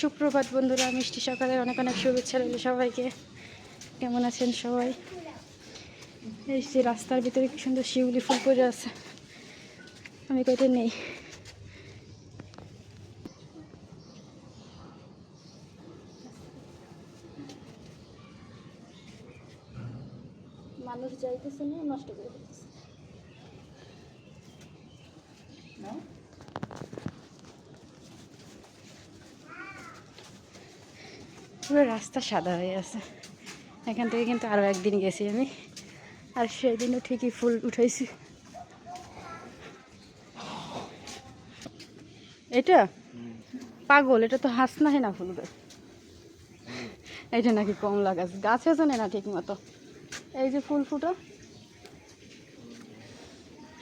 সুপ্রভাত বন্ধুরা, মিষ্টি সকালের অনেক অনেক শুভেচ্ছা রইল সবাইকে। কেমন আছেন সবাই? এই যে রাস্তার ভিতরে কি সুন্দর শিউলি ফুল পড়ে আছে, আমি কইতে নেই। মানুষ যাইতেছে না, নষ্ট করে দিতেছে। পুরো রাস্তা সাদা হয়ে আছে। এখান থেকে কিন্তু আরও একদিন গেছি আমি, আর সেই দিনও ঠিকই ফুল উঠাইছি। এটা পাগল, এটা তো হাসনা হে না ফুল গাছ। এটা নাকি কমলা গাছ, গাছে জানে না ঠিক মতো। এই যে ফুল ফুটো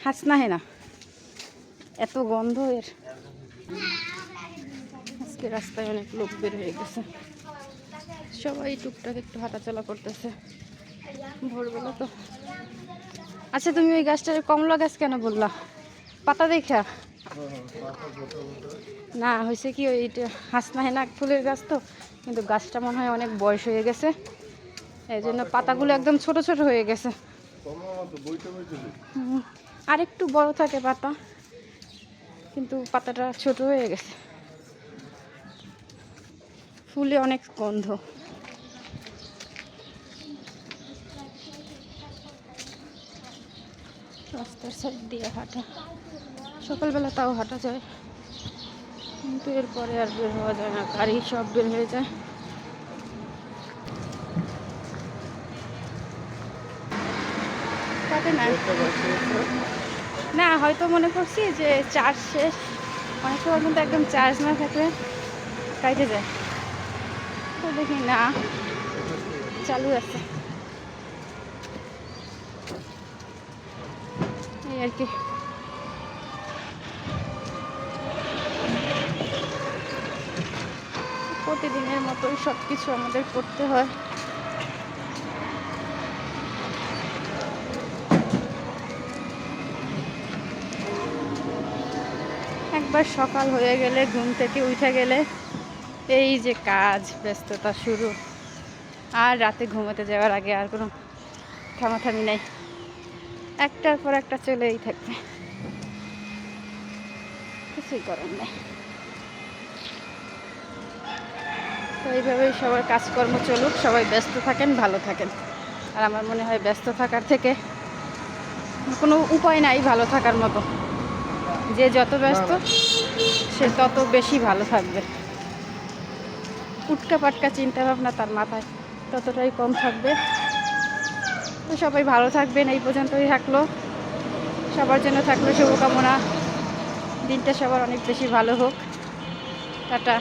হাসনা হে না, এত গন্ধ এর। আজকে রাস্তায় অনেক লোক বের হয়ে গেছে, সবাই টুকটাক একটু হাঁটাচলা করতেছে ভোরবেলা তো। আচ্ছা, তুমি ওই গাছটার কমলা গাছ কেন বললা? পাতা দেখা না, হয়েছে কি ওইটা হাসনা হেনা ফুলের গাছ তো, কিন্তু গাছটা মনে হয় অনেক বয়স হয়ে গেছে, এই জন্য পাতাগুলো একদম ছোট ছোট হয়ে গেছে। আর একটু বড় থাকে পাতা, কিন্তু পাতাটা ছোট হয়ে গেছে। ফুলে অনেক গন্ধ। রাস্তার সাইড দিয়ে হাঁটা, সকালবেলা তাও হাঁটা যায়, কিন্তু এরপরে আর বের হওয়া যায় না, গাড়ি সব বের হয়ে যায়। না হয়তো মনে করছি যে চার্জ শেষ, অনেক সময় কিন্তু একদম চার্জ না থাকলে কাইতে যায়, তো দেখি না চালু আছে এই আর কি। প্রতিদিনের মতোই সব কিছু আমাদের করতে হয়। একবার সকাল হয়ে গেলে, ঘুম থেকে উঠে গেলে এই যে কাজ ব্যস্ততা শুরু, আর রাতে ঘুমাতে যাওয়ার আগে আর কোনো থামাথামি নাই, একটার পর একটা চলেই থাকবে, কিছুই করার নেই। তো এইভাবেই সবার কাজকর্ম চলুক, সবাই ব্যস্ত থাকেন, ভালো থাকেন। আর আমার মনে হয় ব্যস্ত থাকার থেকে কোনো উপায় নাই ভালো থাকার মতো। যে যত ব্যস্ত সে তত বেশি ভালো থাকবে, উটকা পাটকা চিন্তা ভাবনা তার মাথায় ততটাই কম থাকবে। তো সবাই ভালো থাকবেন, এই পর্যন্তই থাকলো, সবার জন্য থাকলো শুভকামনা। দিনটা সবার অনেক বেশি ভালো হোক। টাটা।